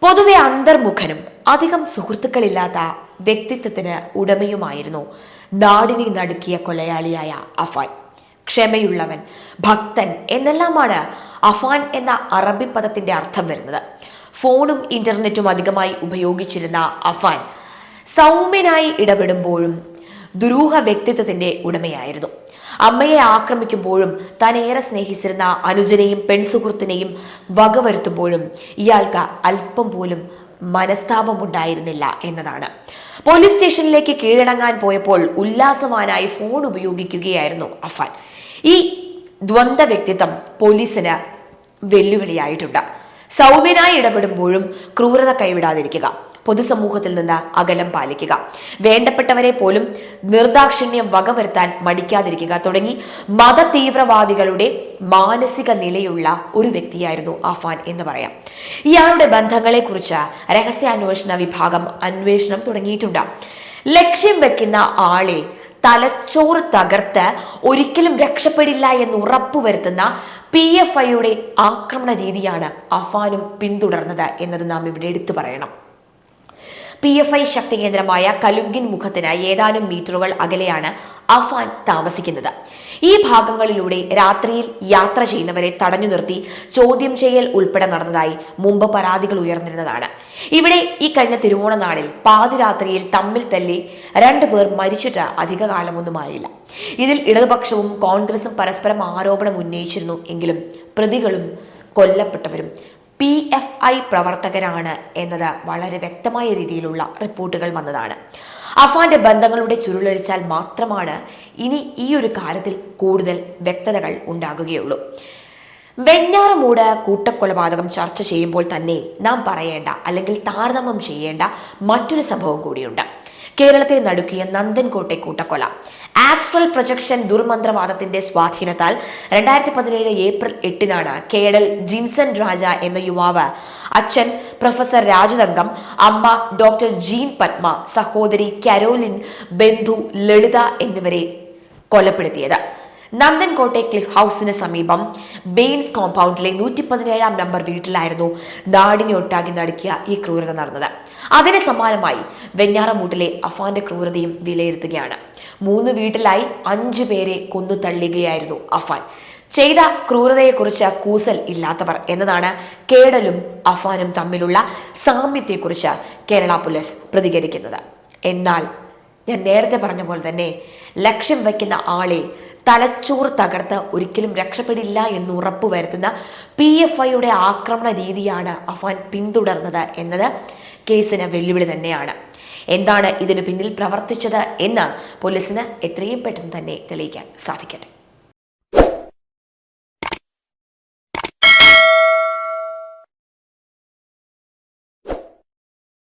പൊതുവെ അന്തർമുഖനും അധികം സുഹൃത്തുക്കളില്ലാത്ത വ്യക്തിത്വത്തിന് ഉടമയുമായിരുന്നു നാടിനെ നടുക്കിയ കൊലയാളിയായ അഫാൻ. ക്ഷമയുള്ളവൻ, ഭക്തൻ എന്നെല്ലാമാണ് അഫാൻ എന്ന അറബി പദത്തിന്റെ അർത്ഥം വരുന്നത്. ഫോണും ഇന്റർനെറ്റും അധികമായി ഉപയോഗിച്ചിരുന്ന അഫാൻ സൗമ്യനായി ഇടപെടുമ്പോഴും ദുരൂഹ വ്യക്തിത്വത്തിന്റെ ഉടമയായിരുന്നു. അമ്മയെ ആക്രമിക്കുമ്പോഴും താൻ ഏറെ സ്നേഹിച്ചിരുന്ന അനുജനെയും പെൺസുഹൃത്തിനെയും വകവരുത്തുമ്പോഴും ഇയാൾക്ക് അല്പം പോലും മനസ്താപമുണ്ടായിരുന്നില്ല എന്നതാണ്. പോലീസ് സ്റ്റേഷനിലേക്ക് കീഴടങ്ങാൻ പോയപ്പോൾ ഉല്ലാസവാനായി ഫോൺ ഉപയോഗിക്കുകയായിരുന്നു അഫാൻ. ഈ ദ്വന്ദ്വ വ്യക്തിത്വം പോലീസിന് വെല്ലുവിളിയായിട്ടുണ്ട്. സൗമ്യനായി ഇടപെടുമ്പോഴും ക്രൂരത കൈവിടാതിരിക്കുക, പൊതുസമൂഹത്തിൽ നിന്ന് അകലം പാലിക്കുക, വേണ്ടപ്പെട്ടവരെ പോലും നിർദാക്ഷിണ്യം വകവരുത്താൻ മടിക്കാതിരിക്കുക തുടങ്ങി മതതീവ്രവാദികളുടെ മാനസിക നിലയുള്ള ഒരു വ്യക്തിയായിരുന്നു അഫാൻ എന്ന് പറയാം. ഇയാളുടെ ബന്ധങ്ങളെക്കുറിച്ച് രഹസ്യാന്വേഷണ വിഭാഗം അന്വേഷണം തുടങ്ങിയിട്ടുണ്ട്. ലക്ഷ്യം വെക്കുന്ന ആളെ തലച്ചോറ് തകർത്ത് ഒരിക്കലും രക്ഷപ്പെടില്ല എന്ന് ഉറപ്പുവരുത്തുന്ന PFIയുടെ ആക്രമണ രീതിയാണ് അഫാനും പിന്തുടർന്നത് എന്നത് നാം ഇവിടെ എടുത്തു പറയണം. PFI ശക്തി കേന്ദ്രമായ കലുങ്കിൻ മുഖത്തിന് ഏതാനും മീറ്ററുകൾ അകലെയാണ് അഫാൻ താമസിക്കുന്നത്. ഈ ഭാഗങ്ങളിലൂടെ രാത്രിയിൽ യാത്ര ചെയ്യുന്നവരെ തടഞ്ഞു നിർത്തി ചോദ്യം ചെയ്യൽ ഉൾപ്പെടെ നടന്നതായി മുമ്പ് പരാതികൾ ഉയർന്നിരുന്നതാണ്. ഇവിടെ ഈ കഴിഞ്ഞ തിരുവോണ നാളിൽ പാതിരാത്രിയിൽ തമ്മിൽ തല്ലി 2 പേർ മരിച്ചിട്ട് അധിക കാലമൊന്നുമായില്ല. ഇതിൽ ഇടതുപക്ഷവും കോൺഗ്രസും പരസ്പരം ആരോപണം ഉന്നയിച്ചിരുന്നു എങ്കിലും പ്രതികളും കൊല്ലപ്പെട്ടവരും PFI പ്രവർത്തകരാണ് എന്നത് വളരെ വ്യക്തമായ രീതിയിലുള്ള റിപ്പോർട്ടുകൾ വന്നതാണ്. അഫാന്റെ ബന്ധങ്ങളുടെ ചുരുളഴിച്ചാൽ മാത്രമാണ് ഇനി ഈ ഒരു കാര്യത്തിൽ കൂടുതൽ വ്യക്തതകൾ ഉണ്ടാകുകയുള്ളൂ. വെഞ്ഞാറമൂട് കൂട്ടക്കൊലപാതകം ചർച്ച ചെയ്യുമ്പോൾ തന്നെ നാം പറയേണ്ട അല്ലെങ്കിൽ താരതമ്യം ചെയ്യേണ്ട മറ്റൊരു സംഭവം കൂടിയുണ്ട്. കേരളത്തെ നടുക്കിയ നന്ദൻകോട്ടെ കൂട്ടക്കൊല. Astral projection ദുർമന്ത്രവാദത്തിന്റെ സ്വാധീനത്താൽ 2017 April 8 Cadell Jinson രാജ എന്ന യുവാവ് അച്ഛൻ പ്രൊഫസർ രാജതങ്കം, അമ്മ ഡോക്ടർ ജീൻ പത്മ, സഹോദരി കരോലിൻ, ബന്ധു ലളിത എന്നിവരെ കൊലപ്പെടുത്തിയത്. നന്ദൻകോട്ടെ ക്ലിഫ് ഹൗസിന് സമീപം ബെയിൻസ് കോമ്പൗണ്ടിലെ 117 നമ്പർ വീട്ടിലായിരുന്നു നാടിനെ ഒട്ടാകെ നടുക്കിയ ഈ ക്രൂരത നടന്നത്. അതിന് സമാനമായി വെഞ്ഞാറമൂട്ടിലെ അഫാന്റെ ക്രൂരതയും വിലയിരുത്തുകയാണ്. 3 വീട്ടിലായി 5 പേരെ കൊന്നു തള്ളുകയായിരുന്നു അഫാൻ. ചെയ്ത ക്രൂരതയെക്കുറിച്ച് കൂസൽ ഇല്ലാത്തവർ എന്നതാണ് കേഡലും അഫാനും തമ്മിലുള്ള സാമ്യത്തെക്കുറിച്ച് കേരള പോലീസ് പ്രതികരിക്കുന്നത്. എന്നാൽ ഞാൻ നേരത്തെ പറഞ്ഞ പോലെ തന്നെ ലക്ഷ്യം വയ്ക്കുന്ന ആളെ തലച്ചോറ് തകർത്ത് ഒരിക്കലും രക്ഷപ്പെടില്ല എന്ന് ഉറപ്പുവരുത്തുന്ന PFIയുടെ ആക്രമണ രീതിയാണ് അഫാൻ പിന്തുടർന്നത് എന്നത് കേസിന് വെല്ലുവിളി തന്നെയാണ്. എന്താണ് ഇതിനു പിന്നിൽ പ്രവർത്തിച്ചത് എന്ന് പോലീസിന് എത്രയും പെട്ടെന്ന് തന്നെ തെളിയിക്കാൻ സാധിക്കട്ടെ.